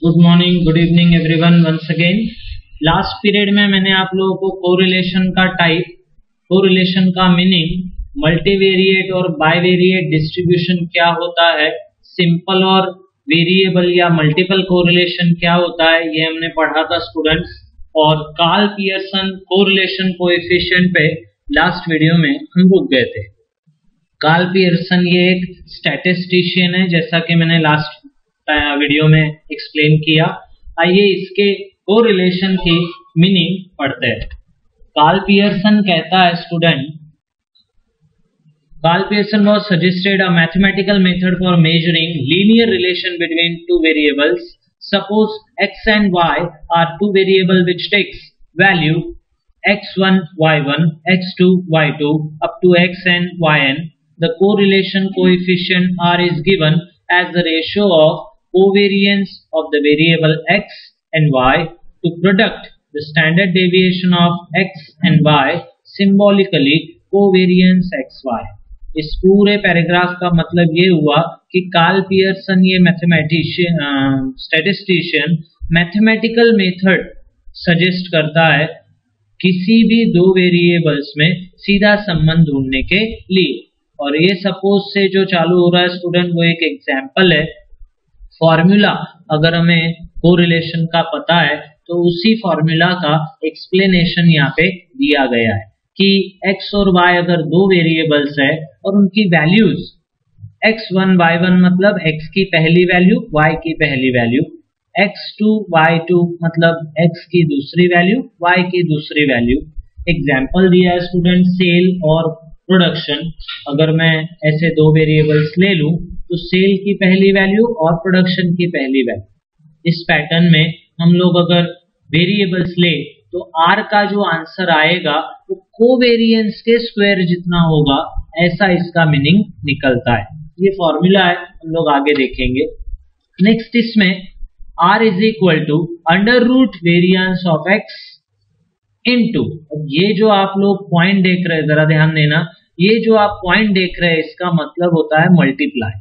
Good morning, good evening everyone once again. Last period में मैंने आप लोगों को कोरिलेशन का टाइप, कोरिलेशन का मीनिंग, मल्टीवेरिएट और बाइवेरिएट डिस्ट्रीब्यूशन क्या होता है, सिंपल और वेरिएबल या मल्टीपल कोरिलेशन क्या होता है, ये हमने पढ़ा था स्टूडेंट्स। और कार्ल पियर्सन कोरिलेशन कोएफिशिएंट पे लास्ट वीडियो में हम रुक गए थे। कार्ल पियर्सन ये एक स्टैटिस्टिशियन है, जैसा कि मैंने लास्ट वीडियो में एक्सप्लेन किया। आइए इसके कोरिलेशन की मीनिंग पढ़ते हैं। कार्ल पियर्सन कहता है student, Carl Pearson was suggested a mathematical method for measuring linear relation between two variables. Suppose x and y are two variables which takes value x1, y1, x2, y2 up to xn, yn. The correlation coefficient R is given as the ratio of covariance of the variable x and y to product the standard deviation of x and y, symbolically covariance xy. इस पूरे paragraph का मतलब ये हुआ कि Karl Pearson ये statistician mathematical method suggest करता है किसी भी दो वेरिएबल्स में सीधा संबंध ढूंढने के लिए। और ये सपोज से जो चालू हो रहा है स्टूडेंट, वो एक एग्जाम्पल है। फॉर्मूला अगर हमें कोरिलेशन का पता है तो उसी फॉर्मूला का एक्सप्लेनेशन यहाँ पे दिया गया है कि x और y अगर दो वेरिएबल्स है और उनकी वैल्यूज x1 y1 मतलब x की पहली वैल्यू, y की पहली वैल्यू, x2 y2 मतलब x की दूसरी वैल्यू, y की दूसरी वैल्यू। एग्जाम्पल दिया है स्टूडेंट सेल और प्रोडक्शन। अगर मैं ऐसे दो वेरिएबल्स ले लूं तो सेल की पहली वैल्यू और प्रोडक्शन की पहली वैल्यू। इस पैटर्न में हम लोग अगर वेरिएबल्स ले तो R का जो आंसर आएगा वो कोवेरिएंस के स्क्वायर जितना होगा, ऐसा इसका मीनिंग निकलता है। ये फॉर्मूला है, हम लोग आगे देखेंगे। नेक्स्ट इसमें R is equal to under root variance of x into, ये जो आप लोग पॉइंट देख रहे हैं जरा ध्यान देना, ये जो आप पॉइंट देख रहे हैं इसका मतलब होता है मल्टीप्लाई।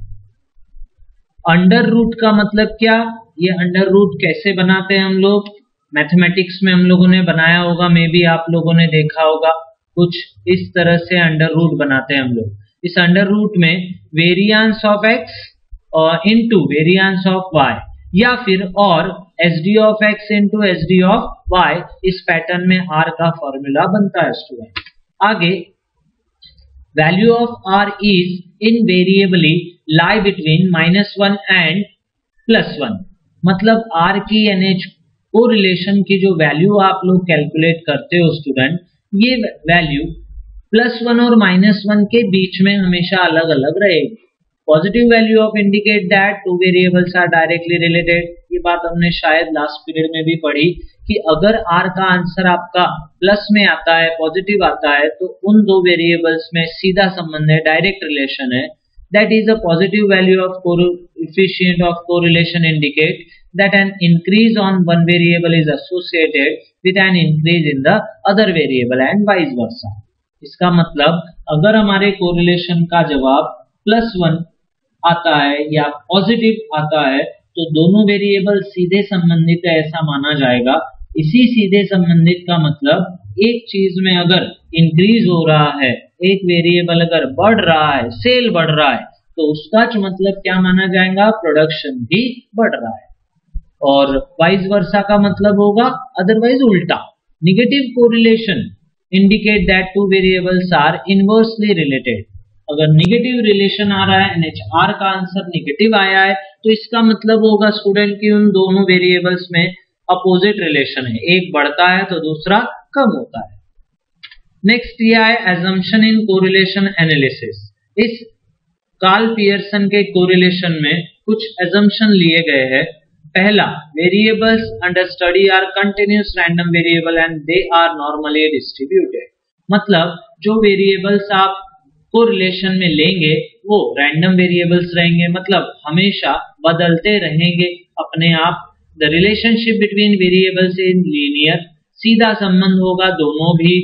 अंडर रूट का मतलब क्या, ये अंडर रूट कैसे बनाते हैं हम लोग, मैथमेटिक्स में हम लोगों ने बनाया होगा, मे बी आप लोगों ने देखा होगा, कुछ इस तरह से अंडर रूट बनाते हैं हम लोग। इस अंडर रूट में वेरिएंस ऑफ x और इनटू वेरिएंस ऑफ y, या फिर और SD of x into SD of y, इस पैटर्न में R का फॉर्मूला बनता है स्टूडेंट। आगे value of R is invariably lie between -1 and +1, मतलब R की NH कोरिलेशन की जो वैल्यू आप लोग कैलकुलेट करते हो स्टूडेंट, ये वैल्यू +1 और -1 के बीच में हमेशा अलग अलग रहेगी। Positive value of indicate that two variables are directly related. ये बात हमने शायद लास्ट पीरियड में भी पढ़ी कि अगर R का आंसर आपका प्लस में आता है, पॉजिटिव आता है, तो उन दो वेरिएबल्स में सीधा संबंध है, डायरेक्ट रिलेशन है। That is a positive value of coefficient of correlation indicate that an increase on one variable is associated with an increase in the other variable and vice versa. इसका मतलब अगर हमारे correlation का जवाब +1 आता है या पॉजिटिव आता है तो दोनों वेरिएबल सीधे संबंधित है, ऐसा माना जाएगा। इसी सीधे संबंधित का मतलब एक चीज में अगर इंक्रीज हो रहा है, एक वेरिएबल अगर बढ़ रहा है, सेल बढ़ रहा है, तो उसका मतलब क्या माना जाएगा, प्रोडक्शन भी बढ़ रहा है। और वाइस वर्सा का मतलब होगा अदरवाइज उल्टा। Negative correlation indicate that two variables are inversely related. अगर नेगेटिव रिलेशन आ रहा है, NHR का आंसर नेगेटिव आया है, तो इसका मतलब होगा स्टूडेंट कि उन दोनों वेरिएबल्स में अपोजिट रिलेशन है, एक बढ़ता है तो दूसरा कम होता है। नेक्स्ट यह है assumption इन कोरिलेशन एनालिसिस। इस कार्ल पियर्सन के कोरिलेशन में कुछ assumption लिए गए हैं। पहला, variables under study are continuous random variable and they are normally distributed. मतलब जो वेरिएबल्स आप कोरिलेशन में लेंगे वो रैंडम वेरिएबल्स रहेंगे, मतलब हमेशा बदलते रहेंगे अपने आप। The relationship between variables in linear, सीधा संबंध होगा दोनों भी।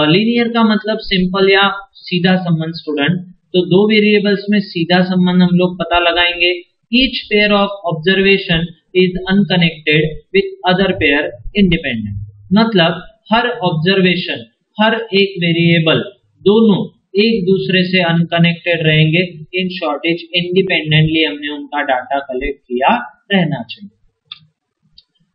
लीनियर का मतलब सिंपल या सीधा संबंध स्टूडेंट, तो दो वेरिएबल्स में सीधा संबंध हम लोग पता लगाएंगे। Each pair of observation is unconnected with other pair independent. मतलब हर ऑब्जर्वेशन, हर एक वेरिएबल दोनों एक दूसरे से अनकनेक्टेड रहेंगे। इन शॉर्टेज इंडिपेंडेंटली हमने उनका डाटा कलेक्ट किया रहना चाहिए।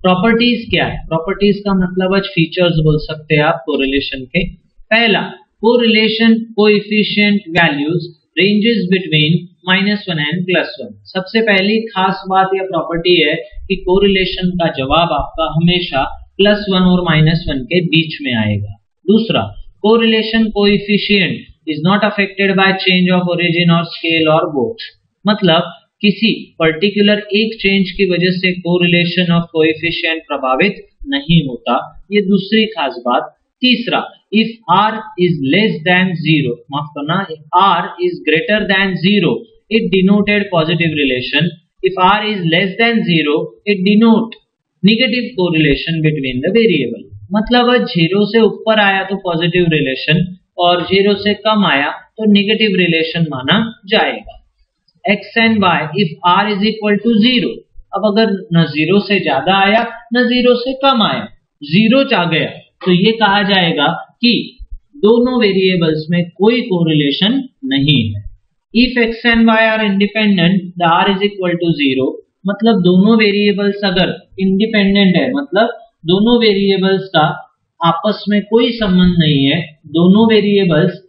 प्रॉपर्टीज क्या है? प्रॉपर्टीज का मतलब आज फीचर्स बोल सकते हैं आप कोरिलेशन के। पहला, correlation coefficient values ranges between -1 and +1। सबसे पहली खास बात या प्रॉपर्टी है कि कोरिलेशन का जवाब आपका हमेशा +1 और -1 के बीच में आएगा। दूसरा, correlation coefficient is not affected by change of origin और स्केल और बोथ। मतलब किसी पर्टिकुलर एक चेंज की वजह से कोरिलेशन ऑफ कोएफिशिएंट प्रभावित नहीं होता। ये दूसरी खास बात। तीसरा, if r is less than 0, माफ करना, if r is greater than 0, it denoted positive relation. If r is less than 0, it denote negative correlation between the variable. मतलब 0 से ऊपर आया तो पॉजिटिव रिलेशन और 0 से कम आया तो नेगेटिव रिलेशन माना जाएगा। x and y if r is equal to 0, अब अगर न 0 से ज्यादा आया न 0 से कम आया, 0 आ गया तो ये कहा जाएगा कि दोनों वेरिएबल्स में कोई कोरिलेशन नहीं है। If x and y are independent, the r is equal to 0, मतलब दोनों वेरिएबल्स अगर इंडिपेंडेंट है, मतलब दोनों वेरिएबल्स का आपस में कोई संबंध नहीं है, दोनों वेरिएबल्स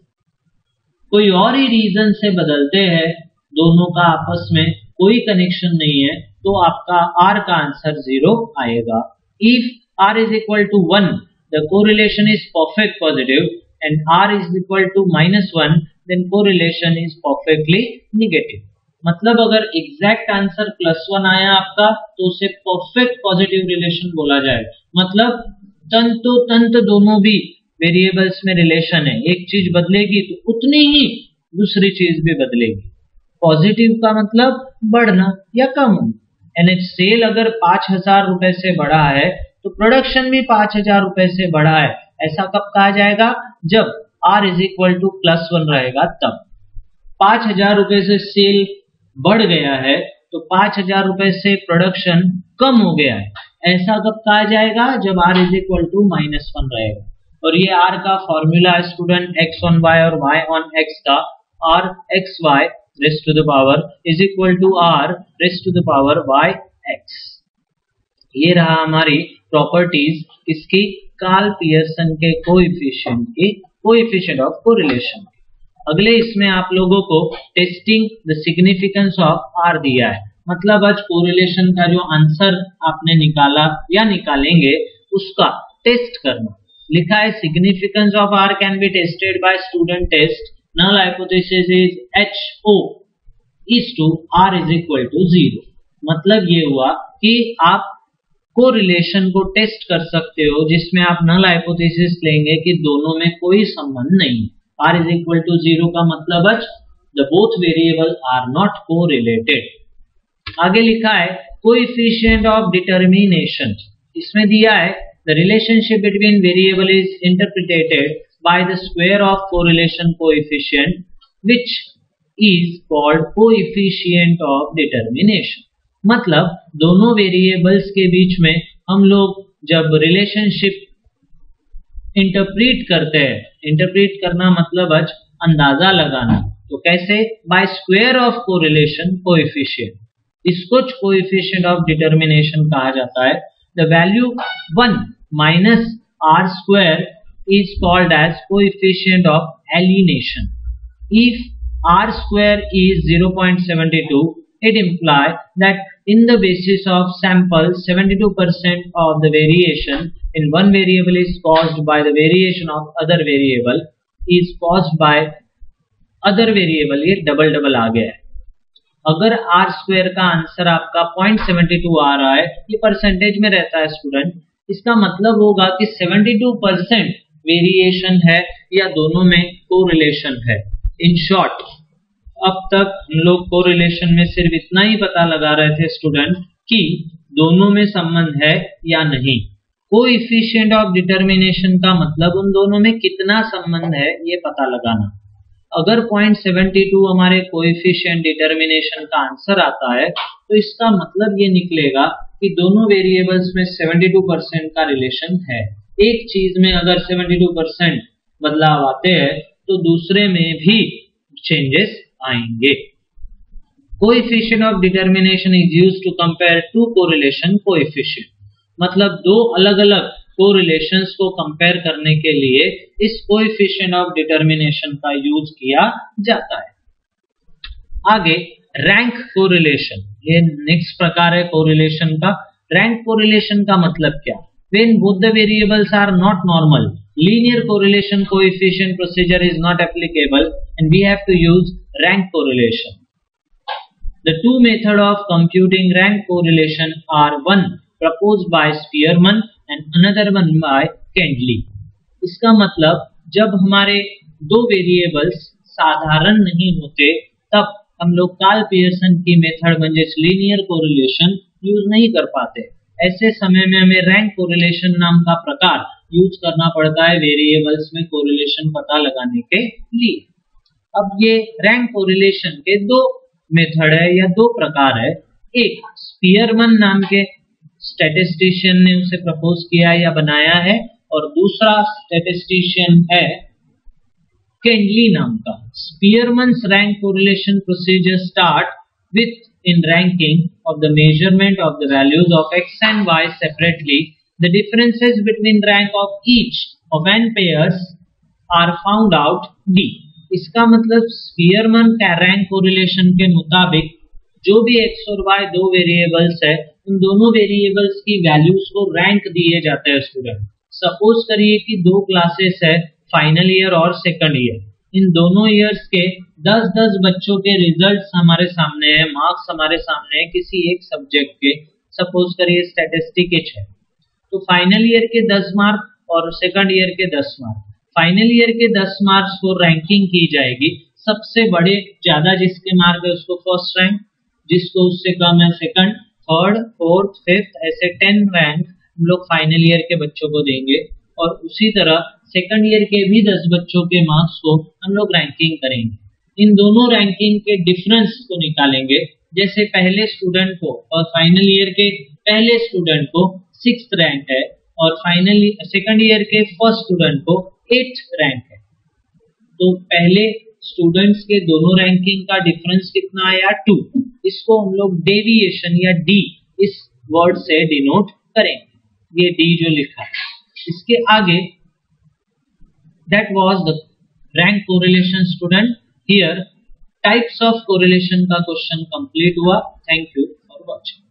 कोई और ही रीजन से बदलते हैं, दोनों का आपस में कोई कनेक्शन नहीं है, तो आपका r का आंसर 0 आएगा। If r is equal to 1, the correlation is perfect positive, and r is equal to -1, then correlation is perfectly negative. मतलब अगर एग्जैक्ट आंसर +1 आया आपका तो उसे परफेक्ट पॉजिटिव रिलेशन बोला जाए। मतलब तंतोतंत दोनों भी वेरिएबल्स में रिलेशन है, एक चीज बदलेगी तो उतनी ही दूसरी चीज भी बदलेगी। पॉजिटिव का मतलब बढ़ना या कम होना। एनएच सेल अगर 5,000 रुपए से बढ़ा है तो प्रोडक्शन भी 5,000 रुपए से बढ़ा है। ऐसा कब कहा जाएगा? जब r is equal to +1 रहेगा तब। 5,000 रुपए से सेल बढ़ गया है तो 5,000 रुपए से प्रोडक्शन कम हो गया है। ऐसा कब कहा जाएगा? जब r is equal to -1 रहेगा। और ये r का फॉर्मूला है स्टूडेंट, x on y और y on x का, r x y raised to the power is equal to r raised to the power y x। ये रहा हमारी प्रॉपर्टीज इसकी कार्ल पियर्सन के कोएफिशिएंट ऑफ कोरिलेशन। अगले इसमें आप लोगों को testing the significance of r दिया है। मतलब आज कोरिलेशन का जो आंसर आपने निकाला या निकालेंगे उसका टेस्ट करना। लिखा है significance of r can be tested by student test, null hypothesis is HO is to r is equal to 0। मतलब ये हुआ कि आप कोरिलेशन को टेस्ट कर सकते हो जिसमें आप नल हाइपोथेसिस लेंगे कि दोनों में कोई संबंध नहीं। r is equal to 0 का मतलब the both variables are not correlated। आगे लिखा है कोएफिशिएंट ऑफ डिटरमिनेशन। इसमें दिया है the relationship between variable is interpreted by the square of correlation coefficient which is called coefficient of determination। मतलब दोनों वेरिएबल्स के बीच में हम लोग जब रिलेशनशिप इंटरप्रीट करते हैं, इंटरप्रीट करना मतलब अंदाजा लगाना, तो कैसे? Bye square of correlation coefficient. इसको कोएफिशिएंट ऑफ डिटरमिनेशन कहा जाता है। The value 1 minus r square is called as coefficient of alienation. If r square is 0.72, it implies that in the basis of sample 72% of the variation in one variable is caused by the variation of other variable is caused by other variable। ये double आ गया है। अगर r square का answer आपका 0.72 आ रहा है, ये percentage में रहता है स्टूडेंट, इसका मतलब होगा कि 72% वेरिएशन है या दोनों में कोरिलेशन है। इन शॉर्ट अब तक हम लोग कोरिलेशन में सिर्फ इतना ही पता लगा रहे थे स्टूडेंट कि दोनों में संबंध है या नहीं। कोएफिशिएंट ऑफ डिटरमिनेशन का मतलब उन दोनों में कितना संबंध है ये पता लगाना। अगर 0.72 हमारे कोएफिशिएंट डिटरमिनेशन का आंसर आता है तो इसका मतलब ये निकलेगा कि दोनों वेरिएबल्स में 72% का रिलेशन है। एक चीज में अगर 72% बदलाव आते हैं तो दूसरे में भी चेंजेस आएंगे। Coefficient of determination is used to compare to correlation coefficient, मतलब दो अलग अलग कोरिलेशंस को कंपेयर करने के लिए इस कोएफिशिएंट ऑफ डिटरमिनेशन का यूज किया जाता है। आगे रैंक कोरिलेशन, ये नेक्स्ट प्रकार है कोरिलेशन का। रैंक कोरिलेशन का मतलब क्या? When both the variables are not normal, linear correlation coefficient procedure is not applicable and we have to use rank correlation. The two methods of computing rank correlation are one proposed by Spearman and another one by Kendley. इसका मतलब जब हमारे दो variables साधारण नहीं होते तब हम लोग कार्ल पियर्सन की मेथड म्हणजे लीनियर कोरिलेशन यूज नहीं कर पाते। ऐसे समय में हमें रैंक कोरिलेशन नाम का प्रकार यूज करना पड़ता है वेरिएबल्स में कोरिलेशन पता लगाने के लिए। अब ये रैंक कोरिलेशन के दो मेथड है या दो प्रकार है। एक स्पीयरमन नाम के स्टैटिस्टिशियन ने उसे प्रपोज किया या बनाया है और दूसरा स्टैटिस्टिशियन है केंडली नाम का। Spearman's rank correlation procedure start with in ranking of the measurement of the values of x and y separately. The differences between rank of each of n pairs are found out D. इसका मतलब Spearman का rank correlation के मुताबिक जो भी x और y दो variables है उन दोनों वेरिएबल्स की वैल्यूज को रैंक दिए जाते हैं स्टूडेंट। सपोज करिए कि दो क्लासेस है फाइनल ईयर और सेकंड ईयर, इन दोनों ईयर्स के 10-10 बच्चों के रिजल्ट्स हमारे सामने है, मार्क्स हमारे सामने है किसी एक सब्जेक्ट के। सपोज करिए स्टैटिस्टिक्स है तो फाइनल ईयर के 10 मार्क और सेकंड ईयर के 10 मार्क। फाइनल ईयर के 10 मार्क्स को रैंकिंग की जाएगी, सबसे बड़े ज्यादा जिसके मार्क है उसको फर्स्ट रैंक, जिसको उससे कम है सेकंड, थर्ड, फोर्थ, फिफ्थ, ऐसे 10 रैंक हम लोग फाइनल ईयर के बच्चों को देंगे और उसी तरह सेकंड ईयर के भी 10 बच्चों के मार्क्स को हम लोग रैंकिंग करेंगे। इन दोनों रैंकिंग के डिफरेंस को निकालेंगे, जैसे पहले स्टूडेंट को और फाइनल ईयर के पहले स्टूडेंट को 6th रैंक है और सेकंड ईयर के फर्स्ट स्टूडेंट को 8th रैंक है, तो पहले स्टूडेंट्स के दोनों रैंकिंग का डिफरेंस कितना आया 2। इसको हम लोग डेविएशन या डी इस वर्ड से डिनोट करेंगे, ये डी जो लिखा है। इसके आगे that was the rank correlation student। here types of correlation का क्वेश्चन कंप्लीट हुआ। Thank you for watching.